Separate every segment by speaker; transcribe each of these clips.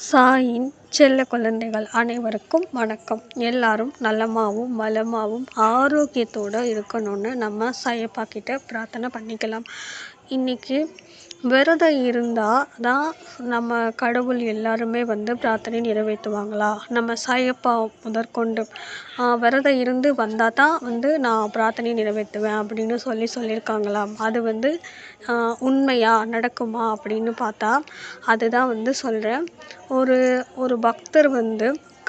Speaker 1: சாயின் செல்ல குழந்தைகள் அனைவருக்கும் வணக்கம். எல்லாரும் நலமாகவும் வளமாகவும் ஆரோக்கியத்தோடு இருக்கணும்னு நம்ம சாயப்பா கிட்ட பிரார்த்தனை பண்ணிக்கலாம். இன்றைக்கி விரதம் இருந்தால் தான் நம்ம கடவுள் எல்லாருமே பிரார்த்தனை நிறைவேற்றுவாங்களா? நம்ம சாயப்பா முதற்கொண்டு விரதம் இருந்து வந்தால் தான் நான் பிரார்த்தனை நிறைவேற்றுவேன் அப்படின்னு சொல்லியிருக்காங்களாம். அது உண்மையா நடக்குமா அப்படின்னு பார்த்தா அதுதான் சொல்கிறேன். ஒரு பக்தர்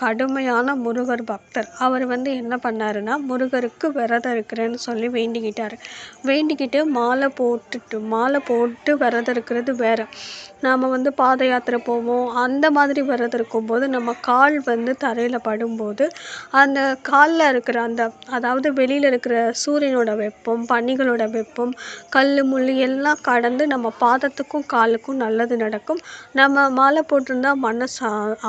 Speaker 1: கடுமையான முருகர் பக்தர். அவர் என்ன பண்ணாருன்னா, முருகருக்கு விரதம் இருக்கிறேன்னு சொல்லி வேண்டிக்கிட்டு மாலை போட்டு விரதம் இருக்கிறது வேறு. நாம் பாத யாத்திரை போவோம். அந்த மாதிரி விரதம் இருக்கும்போது நம்ம கால் தரையில் படும்போது அந்த காலில் இருக்கிற அதாவது வெளியில் இருக்கிற சூரியனோட வெப்பம், பனிகளோட வெப்பம், கல் முள் எல்லாம் கடந்து நம்ம பாதத்துக்கும் காலுக்கும் நல்லது நடக்கும். நம்ம மாலை போட்டிருந்தா மனசு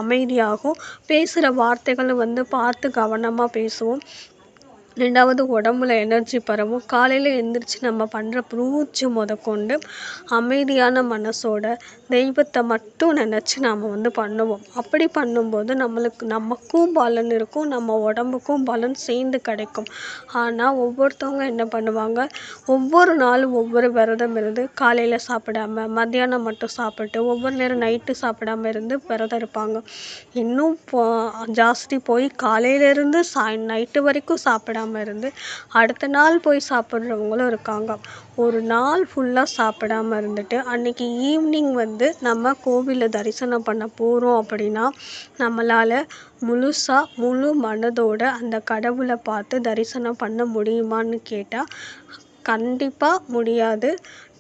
Speaker 1: அமைதியாகும். பேசுகிற வார்த்தைகளும் பார்த்து கவனமாக பேசுவோம். 2வது உடம்புல எனர்ஜி பரவும். காலையில் எழுந்திரிச்சு நம்ம பண்ணுற மூச்சு முதற்கொண்டு அமைதியான மனசோட தெய்வத்தை மட்டும் நினச்சி நாம் பண்ணுவோம். அப்படி பண்ணும்போது நமக்கும் பலன் இருக்கும், நம்ம உடம்புக்கும் பலன் சேர்ந்து கிடைக்கும். ஆனால் ஒவ்வொருத்தவங்க என்ன பண்ணுவாங்க, ஒவ்வொரு நாளும் ஒவ்வொரு விரதம் இருந்து காலையில் சாப்பிடாம மத்தியானம் மட்டும் சாப்பிட்டு ஒவ்வொரு நேரம் நைட்டு சாப்பிடாம இருந்து விரதம் இருப்பாங்க. இன்னும் ஜாஸ்தி போய் காலையிலேருந்து நைட்டு வரைக்கும் சாப்பிடாம இருந்து அடுத்த நாள் போய் சாப்பிட்றவங்களும் இருக்காங்க. ஒரு நாள் ஃபுல்லாக சாப்பிடாம இருந்துட்டு அன்றைக்கி ஈவினிங் நம்ம கோவிலில் தரிசனம் பண்ண போகிறோம் அப்படின்னா நம்மளால் முழு மனதோடு அந்த கடவுளை பார்த்து தரிசனம் பண்ண முடியுமான்னு கேட்டால் கண்டிப்பாக முடியாது.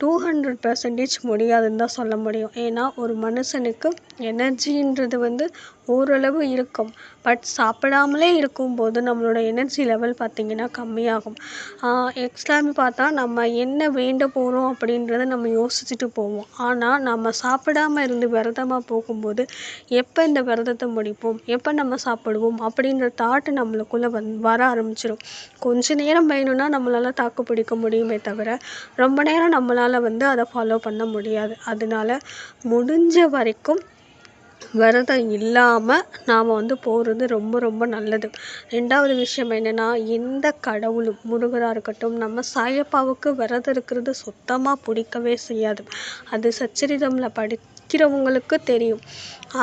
Speaker 1: 200% முடியாதுன்னு தான் சொல்ல முடியும். ஏன்னா ஒரு மனுஷனுக்கு எனர்ஜின்றது ஓரளவு இருக்கும். பட் சாப்பிடாமலே இருக்கும்போது நம்மளோட எனர்ஜி லெவல் பார்த்திங்கன்னா கம்மியாகும். எக்ஸ்ட்ரான்னு பார்த்தா நம்ம என்ன வேண்ட போகிறோம் அப்படின்றத நம்ம யோசிச்சுட்டு போவோம். ஆனால் நம்ம சாப்பிடாமல் இருந்து விரதமாக போகும்போது எப்போ இந்த விரதத்தை முடிப்போம், எப்போ நம்ம சாப்பிடுவோம் அப்படின்ற தாட்டு நம்மளுக்குள்ளே வர ஆரம்பிச்சிடும். கொஞ்ச நேரம் வேணும்னா நம்மளால் தாக்கு பிடிக்க முடியுமே தவிர ரொம்ப நேரம் நம்மளால் அதை ஃபாலோ பண்ண முடியாது. அதனால முடிஞ்ச வரைக்கும் விரதம் இல்லாமல் நாம் போகிறது ரொம்ப ரொம்ப நல்லது. 2வது விஷயம் என்னென்னா, எந்த கடவுளும் முருகராக இருக்கட்டும், நம்ம சாயப்பாவுக்கு விரதம் இருக்கிறது சுத்தமாக பிடிக்கவே செய்யாது. அது சச்சரிதமில் படிக்கிறவங்களுக்கு தெரியும்.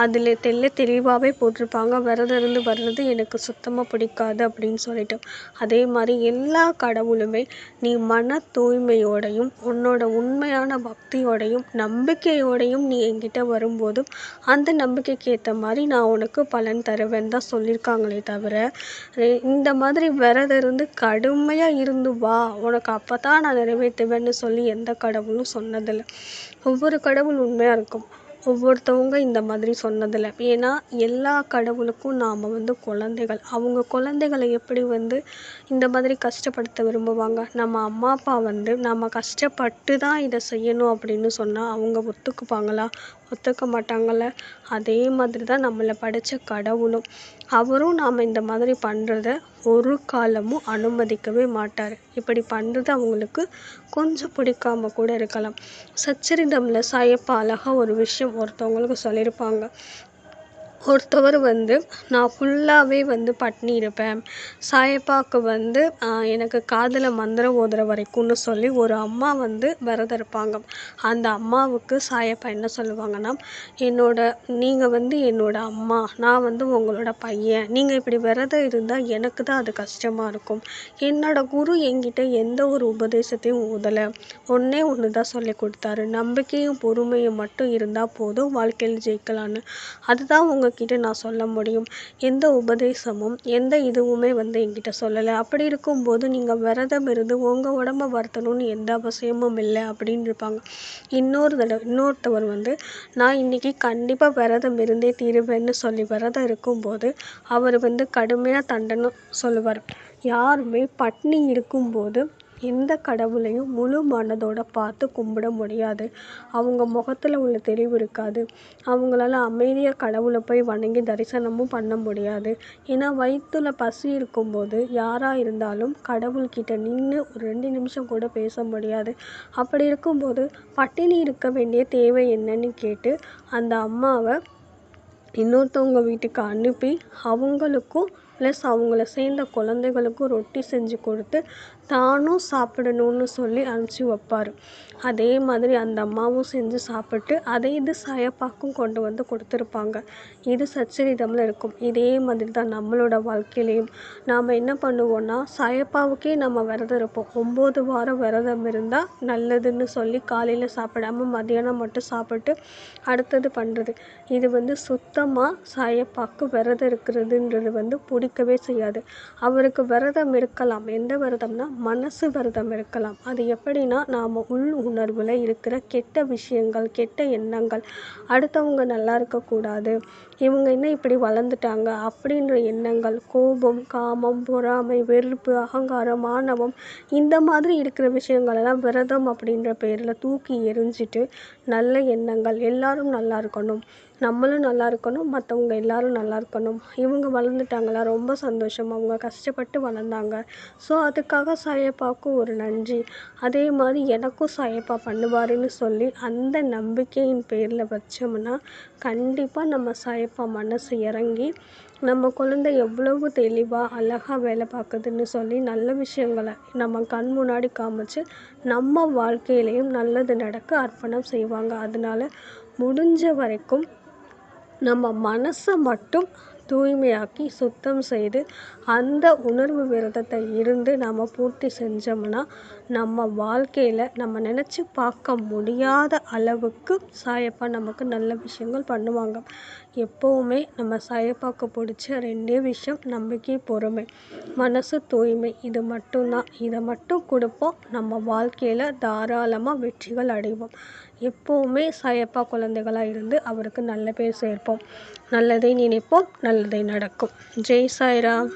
Speaker 1: அதில் தெளிவாகவே போட்டிருப்பாங்க, விரதம் இருந்து வர்றது எனக்கு சுத்தமாக பிடிக்காது அப்படின்னு சொல்லிட்டு. அதே மாதிரி எல்லா கடவுளுமே நீ மன தூய்மையோடையும் உன்னோட உண்மையான பக்தியோடையும் நம்பிக்கையோடையும் நீ என்கிட்ட வரும்போது அந்த நம்பிக்கைக்கு ஏற்ற மாதிரி நான் உனக்கு பலன் தருவேன்னு தான் சொல்லியிருக்காங்களே தவிர இந்த மாதிரி விரதம் இருந்து கடுமையாக இருந்து வா உனக்கு அப்போ தான் நான் நிறைவேற்றுவேன்னு சொல்லி எந்த கடவுளும் சொன்னதில்லை. ஒவ்வொரு கடவுள் உண்மையாக இருக்கும், ஒவ்வொருத்தவங்க இந்த மாதிரி சொன்னதில்லை. ஏன்னா எல்லா கடவுளுக்கும் நாம் குழந்தைகள். அவங்க குழந்தைகளை எப்படி இந்த மாதிரி கஷ்டப்படுத்த விரும்புவாங்க? நம்ம அம்மா அப்பா நம்ம கஷ்டப்பட்டு தான் இதை செய்யணும் அப்படின்னு சொன்னால் அவங்க ஒத்துக்குப்பாங்களா? ஒத்துக்க மாட்டாங்கள்ல. அதே மாதிரி தான் நம்மளை படைத்த கடவுளும். அவரும் நாம் இந்த மாதிரி பண்ணுறத ஒரு காலமும் அனுமதிக்கவே மாட்டார். இப்படி பண்ணுறது அவங்களுக்கு கொஞ்சம் பிடிக்காம கூட இருக்கலாம். சச்சரிதமில் சாயப்பா அழகாக ஒரு விஷயம் ஒருத்தவங்களுக்கு சொல்லியிருப்பாங்க. ஒருத்தவர் நான் ஃபுல்லாகவே பட்னி இருப்பேன், சாயப்பாவுக்கு எனக்கு காதில் மந்திரம் ஓதுற வரைக்கும்னு சொல்லி ஒரு அம்மா விரதம் இருப்பாங்க. அந்த அம்மாவுக்கு சாயப்பா என்ன சொல்லுவாங்கன்னா, நீங்கள் என்னோட அம்மா, நான் உங்களோட பையன், நீங்கள் இப்படி விரதம் இருந்தால் எனக்கு தான் அது கஷ்டமாக இருக்கும். என்னோட குரு என்கிட்ட எந்த ஒரு உபதேசத்தையும் ஓதலை, ஒன்று தான் சொல்லி கொடுத்தாரு, நம்பிக்கையும் பொறுமையும் மட்டும் இருந்தால் போதும் வாழ்க்கையில் ஜெயிக்கலான்னு. அதுதான் உங்ககிட்ட நான் சொல்ல முடியும். எந்த உபதேசமும் எந்த இதுவுமே என்கிட்ட சொல்லலை. அப்படி இருக்கும்போது நீங்கள் விரதம் இருந்து உங்கள் உடம்பை வருத்தணும்னு எந்த அவசியமும் இல்லை அப்படின்னு இருப்பாங்க. இன்னொருத்தவர் நான் இன்றைக்கி கண்டிப்பாக விரதம் இருந்தே தீருவேன்னு சொல்லி விரதம் இருக்கும்போது அவர் கடுமையாக தண்டனை சொல்லுவார். யாருமே பட்னி இருக்கும்போது எந்த கடவுளையும் முழு மனதோட பார்த்து கும்பிட முடியாது. அவங்க முகத்தில் உள்ள தெளிவு இருக்காது. அவங்களால அமைதியாக கடவுளை போய் வணங்கி தரிசனமும் பண்ண முடியாது. ஏன்னா வயிற்றுல பசி இருக்கும்போது யாராக இருந்தாலும் கடவுள்கிட்ட நின்று ஒரு 2 நிமிஷம் கூட பேச முடியாது. அப்படி இருக்கும்போது பட்டினி இருக்க வேண்டிய தேவை என்னன்னு கேட்டு அந்த அம்மாவை இன்னொருத்தவங்க வீட்டுக்கு அனுப்பி அவங்களுக்கும் ப்ளஸ் அவங்கள சேர்ந்த குழந்தைகளுக்கும் ரொட்டி செஞ்சு கொடுத்து தானும் சாப்பிடணும்னு சொல்லி அனுப்பிச்சி வைப்பார். அதே மாதிரி அந்த அம்மாவும் செஞ்சு சாப்பிட்டு அதே இது சாயப்பாக்கும் கொண்டு வந்து கொடுத்துருப்பாங்க. இது சச்சரிதமில் இருக்கும். இதே மாதிரி தான் நம்மளோட வாழ்க்கையிலையும் நாம் என்ன பண்ணுவோன்னா, சாயப்பாவுக்கே நம்ம விரதம் இருப்போம். 9 வாரம் விரதம் இருந்தால் நல்லதுன்னு சொல்லி காலையில் சாப்பிடாம மதியானம் மட்டும் சாப்பிட்டு அடுத்தது பண்ணுறது. இது சுத்தமாக சாயப்பாக்கு விரதம் இருக்கிறதுன்றது பிடிக்கவே செய்யாது. அவருக்கு விரதம் இருக்கலாம். எந்த விரதம்னா மனசு விரதம் இருக்கலாம். அது எப்படின்னா, நாம் உள் உணர்வில் இருக்கிற கெட்ட விஷயங்கள், கெட்ட எண்ணங்கள், அடுத்தவங்க நல்லா இருக்கக்கூடாது, இவங்க என்ன இப்படி வளர்ந்துட்டாங்க அப்படின்ற எண்ணங்கள், கோபம், காமம், பொறாமை, வெறுப்பு, அகங்காரம், ஆணவம், இந்த மாதிரி இருக்கிற விஷயங்களெல்லாம் விரதம் அப்படின்ற பேரில் தூக்கி எறிஞ்சிட்டு நல்ல எண்ணங்கள், எல்லாரும் நல்லா இருக்கணும், நம்மளும் நல்லா இருக்கணும், மற்றவங்க எல்லாரும் நல்லா இருக்கணும், இவங்க வளர்ந்துட்டாங்களா ரொம்ப சந்தோஷம், அவங்க கஷ்டப்பட்டு வளர்ந்தாங்க, ஸோ அதுக்காக சாயப்பாவுக்கு ஒரு நன்றி, அதே மாதிரி எனக்கும் சாயப்பா பண்ணுவாருன்னு சொல்லி அந்த நம்பிக்கையின் பேரில் வச்சோம்னா கண்டிப்பாக நம்ம சாயப்பா மனசு இறங்கி நம்ம குழந்தை எவ்வளவு தெளிவாக அழகாக வேலை பார்க்குதுன்னு சொல்லி நல்ல விஷயங்களை நம்ம கண் முன்னாடி காமிச்சு நம்ம வாழ்க்கையிலையும் நல்லது நடக்க அர்ப்பணம் செய்வாங்க. அதனால முடிஞ்ச வரைக்கும் நம்ம மனசை மட்டும் தூய்மையாக்கி சுத்தம் செய்து அந்த உணர்வு விரதத்தை இருந்து நம்ம பூர்த்தி செஞ்சோம்னா நம்ம வாழ்க்கையில் நம்ம நினச்சி பார்க்க முடியாத அளவுக்கு சாயப்பா நமக்கு நல்ல விஷயங்கள் பண்ணுவாங்க. எப்போவுமே நம்ம சாயப்பாக்கு பிடிச்ச 2 விஷயம் நம்பிக்கை, பொறுமை, மனசு தூய்மை. இது மட்டும்தான். இதை மட்டும் கொடுப்போம். நம்ம வாழ்க்கையில் தாராளமாக வெற்றிகள் அடைவோம். எப்போவுமே சாயப்பா குழந்தைகளாக இருந்து அவருக்கு நல்ல பேர் சேர்ப்போம். நல்லதை நினைப்போம், நல்லதை நடக்கும். ஜெய் சாய்ராம்.